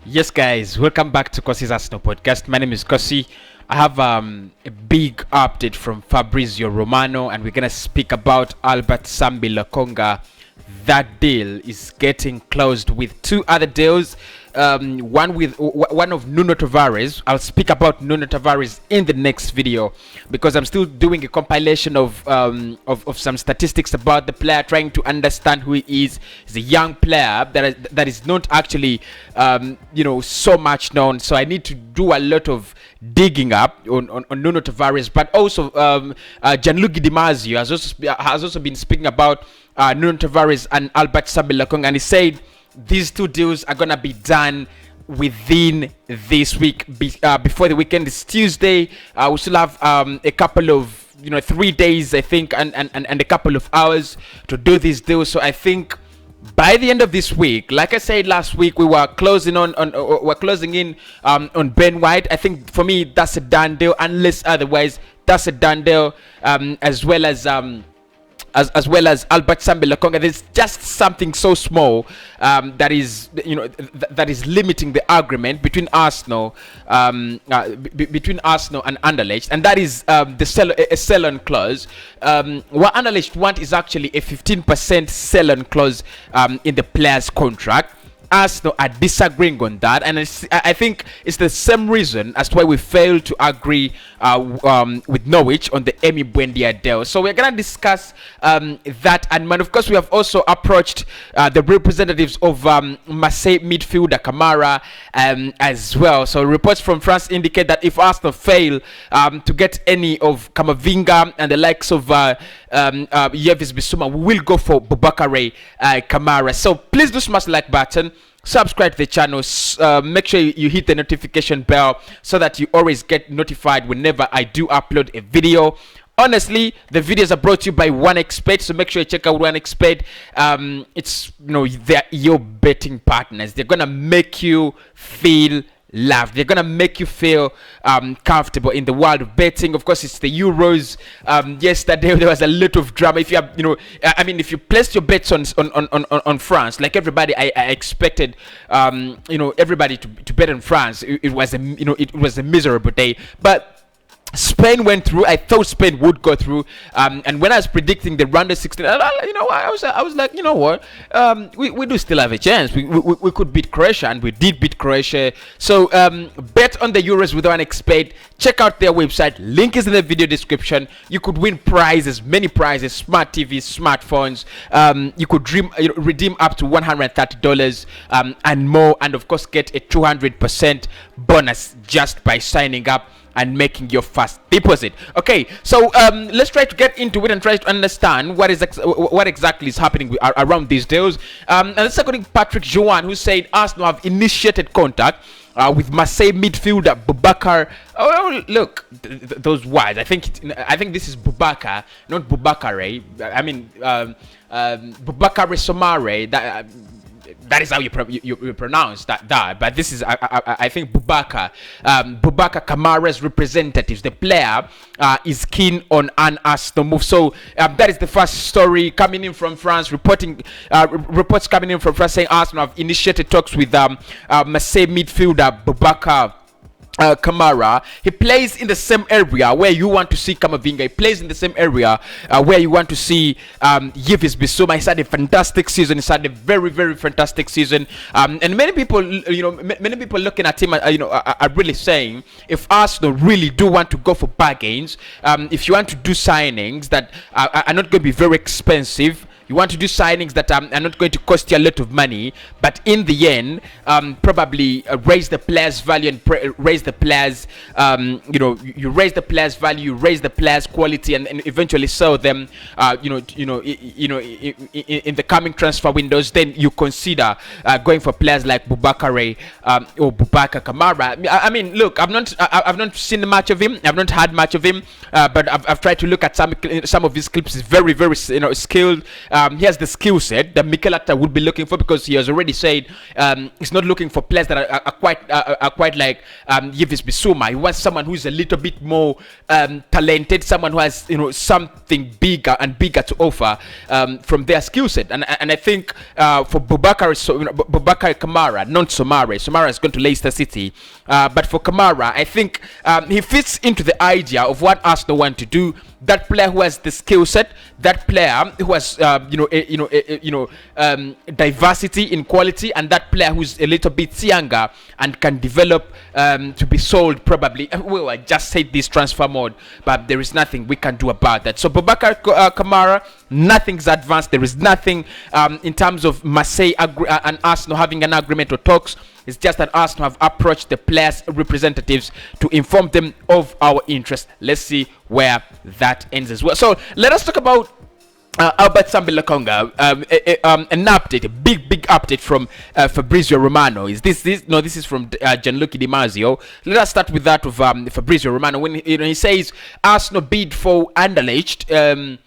Yes, guys, welcome back to Kosi's Arsenal podcast. My name is Kosi. I have a big update from Fabrizio Romano, and we're gonna speak about Albert Sambi Lokonga. That deal is getting closed with two other deals. One of Nuno Tavares. I'll speak about Nuno Tavares in the next video because I'm still doing a compilation of some statistics about the player, trying to understand who he is. He's a young player that is not actually so much known. So I need to do a lot of digging up on Nuno Tavares, but also Gianluigi Di Marzio has also been speaking about Nuno Tavares and Albert Sambi Lokonga, and he said these two deals are gonna be done within this week before the weekend. It's Tuesday. We still have a couple of 3 days, I think, and a couple of hours to do these deals. So I think by the end of this week, like I said last week, we were closing in on Ben White. I think for me that's a done deal, unless otherwise that's a done deal, as well as Albert Sambi Lokonga. There's just something so small that is limiting the agreement between Arsenal and Anderlecht, and that is a sell-on clause. What Anderlecht want is actually a 15% sell-on clause in the player's contract. Arsenal are disagreeing on that, and I think it's the same reason as to why we failed to agree with Norwich on the Emi Buendia deal. So we're gonna discuss that, and of course we have also approached the representatives of Marseille midfielder Kamara as well. So reports from France indicate that if Arsenal fail to get any of Kamavinga and the likes of Yves Bissouma, we will go for Boubakary Kamara. So please do smash the like button, subscribe to the channel, make sure you hit the notification bell so that you always get notified whenever I do upload a video. Honestly, the videos are brought to you by OneXBet, so make sure you check out OneXBet. They're your betting partners. They're gonna make you feel loved. They're gonna make you feel comfortable in the world of betting. Of course, it's the Euros. Yesterday there was a lot of drama. If you have, if you placed your bets on France, like everybody, I expected, everybody to bet on France. It was a miserable day, but Spain went through. I thought Spain would go through, and when I was predicting the round of 16, I was like, you know what, we do still have a chance. We could beat Croatia, and we did beat Croatia. So bet on the Euros with OneXBet. Check out their website. Link is in the video description. You could win prizes, many prizes, smart TVs, smartphones. You could redeem up to $130 and more, and of course get a 200% bonus just by signing up and making your first deposit. Okay, so let's try to get into it and try to understand what exactly is happening around these deals. And let's according to Patrick Juan, who said Arsenal have initiated contact with Marseille midfielder Boubacar. Look, those words. I think this is Boubacar, not Boubakary. I mean, Boubakary Somare. That is how you pronounce that. But this is, I think, Boubacar Kamara's representatives. The player is keen on an Arsenal move. So that is the first story coming in from France. Reports coming in from France saying Arsenal have initiated talks with Marseille midfielder Boubacar Kamara. He plays in the same area where you want to see Kamavinga. He plays in the same area where you want to see Yves Bissouma. He's had a fantastic season. He's had a very, very fantastic season. And many people, many people looking at him, are really saying if Arsenal really do want to go for bargains, if you want to do signings that are not going to be very expensive, you want to do signings that are not going to cost you a lot of money, but in the end, probably raise the players' value and raise the players. You raise the players' value, you raise the players' quality, and eventually sell them. In the coming transfer windows, then you consider going for players like Boubakary or Boubacar Kamara. I mean, look, I've not seen much of him. I've not had much of him, but I've tried to look at some of his clips. He's very, very skilled. he has the skill set that Mikel Arteta would be looking for, because he has already said he's not looking for players that are quite like Yves Bissouma. He wants someone who is a little bit more talented, someone who has something bigger to offer from their skill set. And I think for Boubacar Kamara, not Somare is going to Leicester City, but for Kamara, I think he fits into the idea of what Arsenal want to do. That player who has the skill set, that player who has diversity in quality, and that player who's a little bit younger and can develop to be sold probably. Well, I just said this transfer mode, but there is nothing we can do about that. So Boubacar Kamara, nothing's advanced. There is nothing in terms of Marseille and Arsenal having an agreement or talks. It's just that Arsenal have approached the players' representatives to inform them of our interest. Let's see where that ends as well. So let us talk about Albert Sambi Lokonga. An update, a big update from Fabrizio Romano. This is from Gianluca Di Marzio. Let us start with that of Fabrizio Romano, when he says Arsenal bid for Anderlecht.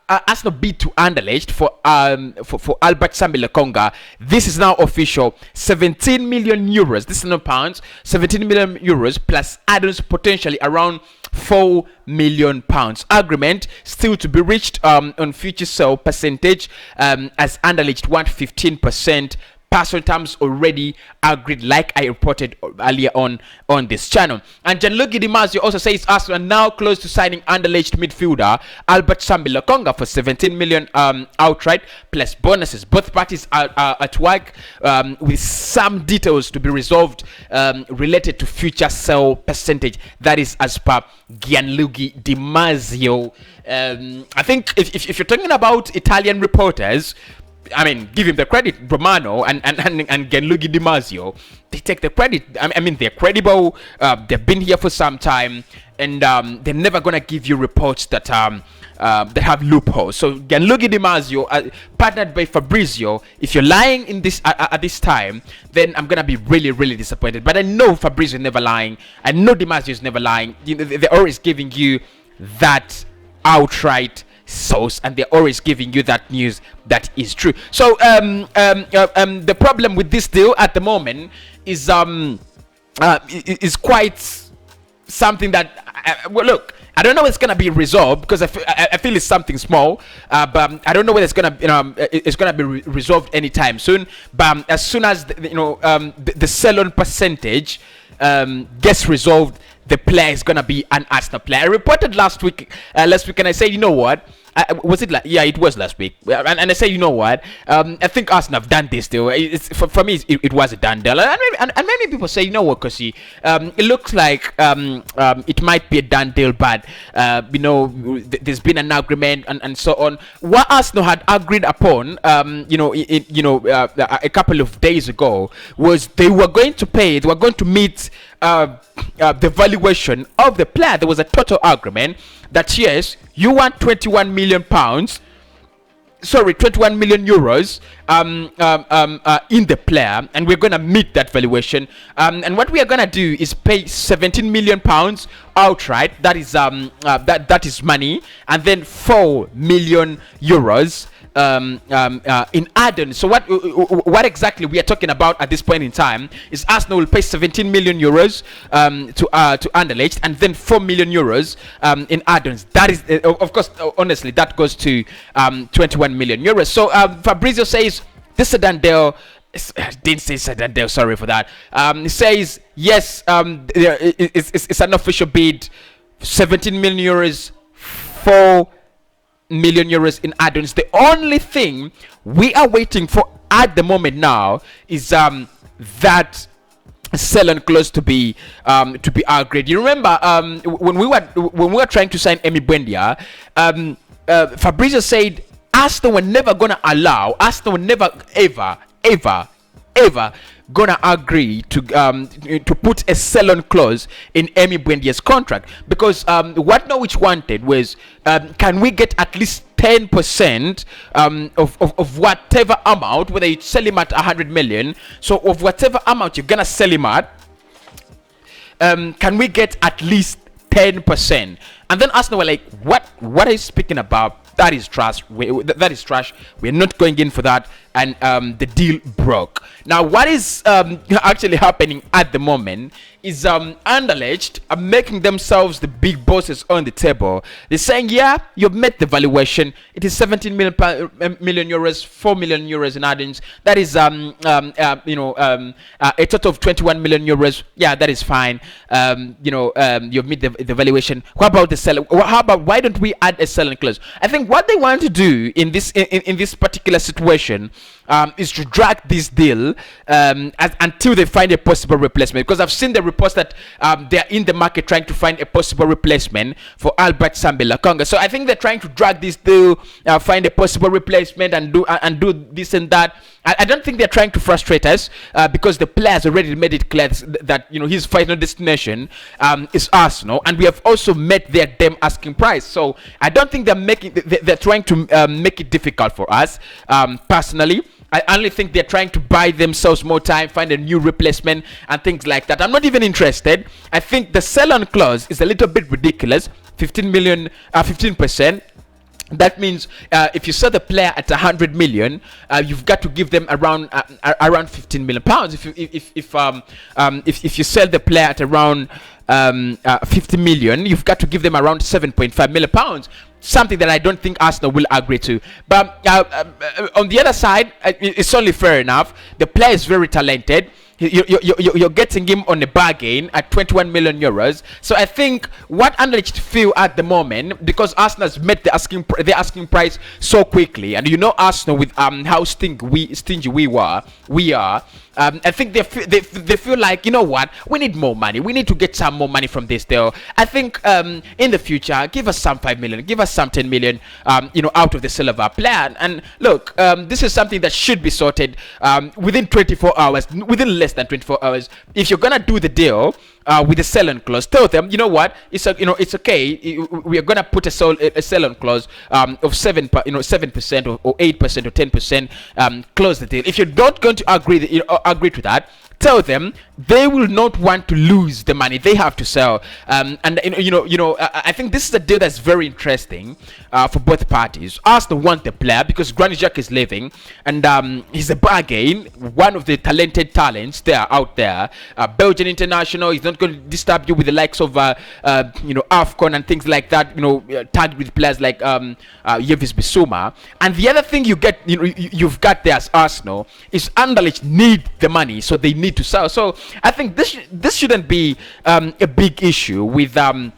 Arsenal bid to Anderlecht for Albert Sambi Lokonga. This is now official. 17 million euros. This is not pounds. 17 million euros plus add-ons, potentially around 4 million pounds. Agreement still to be reached on future sale percentage, as Anderlecht want 15%. Personal terms already agreed, like I reported earlier on this channel. And Gianluca Di Marzio also says Arsenal are now close to signing Anderlecht midfielder Albert Sambi Lokonga for 17 million outright plus bonuses. Both parties are at work with some details to be resolved related to future sale percentage. That is as per Gianluca Di Marzio. I think if you're talking about Italian reporters, I mean, give him the credit, Romano and Gianluca Di Marzio. They take the credit. I mean, they're credible. They've been here for some time, and they're never gonna give you reports that that have loopholes. So Gianluca Di Marzio, partnered by Fabrizio, if you're lying in this at this time, then I'm gonna be really disappointed. But I know Fabrizio is never lying. I know Di Marzio is never lying. They're always giving you that outright source, and they're always giving you that news that is true. So the problem with this deal at the moment is quite something that well, look, I don't know when it's gonna be resolved, because I feel it's something small, but I don't know whether it's gonna be resolved anytime soon. But as soon as the sell-on percentage gets resolved, the player is gonna be an Arsenal player. I reported last week, and I said, you know what? Was it like, yeah, it was last week, and I said, you know what? I think Arsenal have done this deal. For me, it was a done deal, and many people say, you know what, Kosi, it looks like it might be a done deal, but there's been an agreement and so on. What Arsenal had agreed upon, a couple of days ago, was they were going to meet the valuation of the player. There was a total agreement that yes, you want 21 million euros in the player, and we're gonna meet that valuation. And what we are gonna do is pay 17 million pounds outright. That is that is money, and then 4 million euros in add-ons. So what exactly we are talking about at this point in time is Arsenal will pay 17 million euros to Anderlecht, and then 4 million euros in add-ons. That is of course, honestly, that goes to 21 million euros. So Fabrizio says this is a done deal. Didn't say it's a done deal, sorry for that. He says yes, it's an official bid, 17 million euros, 4 million euros in add-ons. The only thing we are waiting for at the moment now is that sell-on clause to be agreed. You remember when we were trying to sign Emi Buendia, Fabrizio said Arsenal were never gonna allow, Arsenal were never ever gonna agree to put a sell-on clause in Emi Buendia's contract, because what Norwich wanted was, can we get at least 10% of whatever amount, whether you sell him at 100 million, so of whatever amount you're gonna sell him at, can we get at least 10%? And then Arsenal were like, what are you speaking about? That is trash. That is trash. We're not going in for that. And the deal broke. Now, what is actually happening at the moment is Anderlecht are making themselves the big bosses on the table. They're saying, yeah, you've met the valuation. It is 17 million euros, 4 million euros in add-ins. That is a total of 21 million euros. Yeah, that is fine. You've met the valuation. What about the seller? How about, why don't we add a selling clause? I think what they want to do in this particular situation is to drag this deal until they find a possible replacement. Because I've seen the reports that they're in the market trying to find a possible replacement for Albert Sambi Lokonga. So I think they're trying to drag this deal, find a possible replacement, and do this and that. I don't think they're trying to frustrate us because the players already made it clear that his final destination is Arsenal, and we have also met their damn asking price. So I don't think they're trying to make it difficult for us. Personally, I only think they're trying to buy themselves more time, find a new replacement, and things like that. I'm not even interested. I think the sell-on clause is a little bit ridiculous. 15%. That means if you sell the player at 100 million, you've got to give them around 15 million pounds. If you sell the player at around 50 million, you've got to give them around 7.5 million pounds. Something that I don't think Arsenal will agree to. But on the other side, it's only fair enough. The player is very talented. You're getting him on a bargain at 21 million euros. So I think what Anderlecht feel at the moment, because Arsenal has met the asking price so quickly, and Arsenal with how stingy we are. I think they feel like, you know what, we need more money. We need to get some more money from this deal. I think in the future, give us some 5 million, give us some 10 million, out of the sale of our player. And look, this is something that should be sorted within 24 hours, within less than 24 hours. If you're gonna do the deal with a sell-on clause, tell them, you know what, it's okay. We are gonna put a sell-on clause of 7% or 8% or 10%. Close the deal. If you're not going to agree to that, tell them they will not want to lose the money they have to sell. I think this is a deal that's very interesting for both parties. Arsenal want the player because Granit Xhaka is leaving, and he's a bargain, one of the talented talents out there. Belgian international. He's not going to disturb you with the likes of AFCON and things like that. Tagged with players like Yves Bissouma. And the other thing you've got there as Arsenal is Anderlecht need the money, so they need to sell. So I think this shouldn't be a big issue with a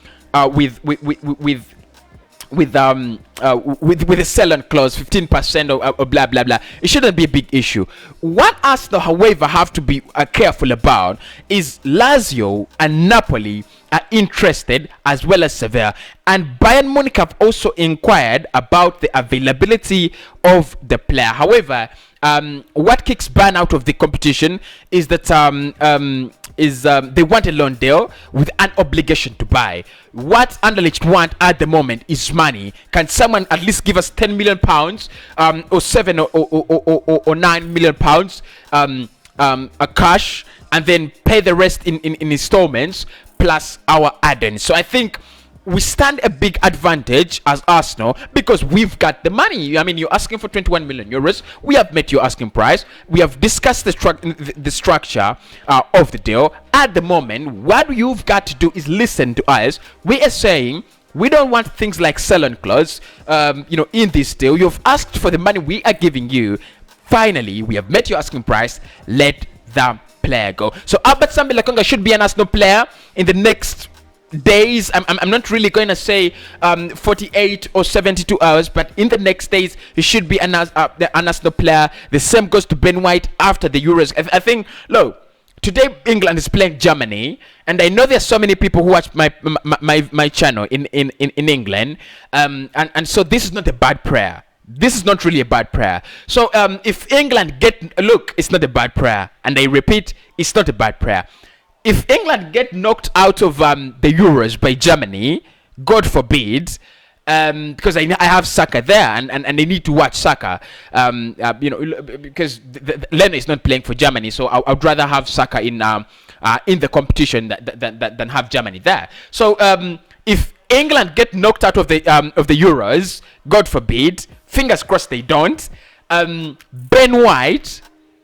sell-on clause, 15% or blah blah blah. It shouldn't be a big issue. What Arsenal, however, have to be careful about is Lazio and Napoli are interested, as well as Sevilla, and Bayern Munich have also inquired about the availability of the player. However, what kicks Bayern out of the competition is that they want a loan deal with an obligation to buy. What Anderlecht want at the moment is money. Can someone at least give us 10 million pounds, or 7 or 9 million pounds, a cash, and then pay the rest in installments plus our add-ins? So I think we stand a big advantage as Arsenal because we've got the money. I mean, you're asking for 21 million euros. We have met your asking price. We have discussed the structure of the deal. At the moment, what you've got to do is listen to us. We are saying we don't want things like sell-on clause, in this deal. You've asked for the money we are giving you. Finally, we have met your asking price. Let the player go. So Albert Sambi Lokonga should be an Arsenal player in the next days. I'm not really going to say 48 or 72 hours, but in the next days he should be an Arsenal player. The same goes to Ben White after the Euros. I think, look, today England is playing Germany, and I know there's so many people who watch my channel in England, and so this is not a bad prayer. This is not really a bad prayer. So if England it's not a bad prayer, and I repeat, it's not a bad prayer. If England get knocked out of the Euros by Germany, God forbid, because I have Saka there, and I need to watch Saka, because Leno is not playing for Germany, so I'd rather have Saka in the competition than have Germany there. So if England get knocked out of the Euros, God forbid, fingers crossed they don't, Ben White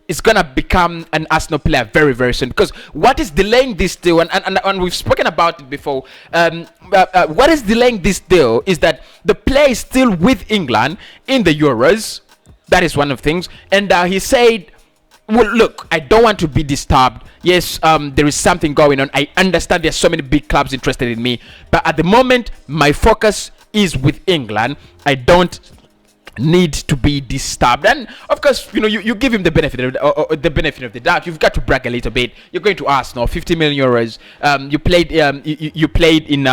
is gonna become an Arsenal player very, very soon. Because what is delaying this deal, and we've spoken about it before, what is delaying this deal is that the player is still with England in the Euros. That is one of the things. And he said, well, look, I don't want to be disturbed. Yes, there is something going on. I understand there's so many big clubs interested in me, but at the moment, my focus is with England. I don't need to be disturbed. And of course, you give him the benefit of the doubt. You've got to brag a little bit. You're going to Arsenal, 50 million euros. You played you played in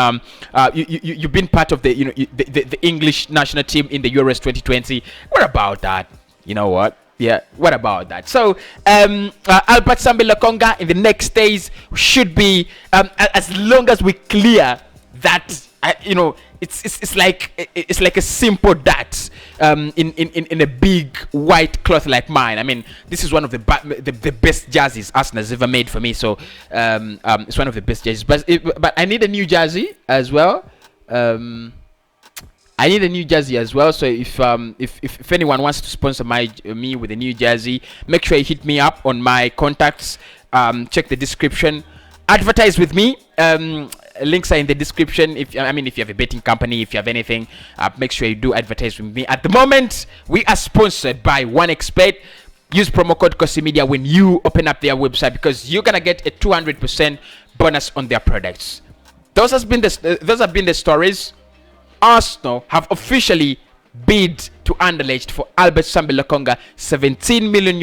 you've been part of the English national team in the Euros 2020. What about that? You know what? Yeah, what about that? So, Albert Sambi Lokonga in the next days should be, as long as we clear that, it's like a simple dot in a big white cloth like mine. I mean, this is one of the best jerseys Arsenal has ever made for me. So, it's one of the best jerseys. But I need a new jersey as well. I need a new jersey as well. So if anyone wants to sponsor me with a new jersey, make sure you hit me up on my contacts. Check the description. Advertise with me. Links are in the description. If you have a betting company, if you have anything, make sure you do advertise with me. At the moment, we are sponsored by OneXBet. Use promo code KosiMedia when you open up their website, because you're gonna get a 200% bonus on their products. Those have been the stories. Arsenal have officially bid to Anderlecht for Albert Sambi Lokonga, 17.5 million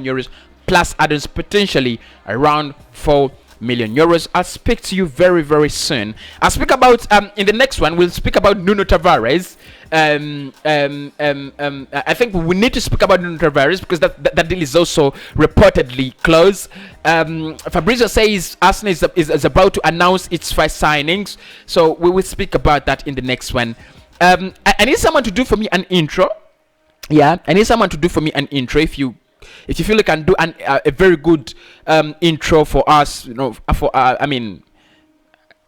euros plus add-ons, potentially around 4 million euros. I'll speak to you very, very soon. I'll speak about in the next one. We'll speak about Nuno Tavares. I think we need to speak about Nuno Tavares because that deal is also reportedly closed. Fabrizio says Arsenal is about to announce its first signings, so we will speak about that in the next one. I need someone to do for me an intro. Yeah, I need someone to do for me an intro. If you feel like I can do a very good intro for us,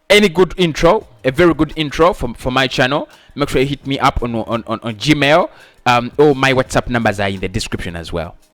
any good intro, a very good intro for my channel, make sure you hit me up on Gmail, or my WhatsApp numbers are in the description as well.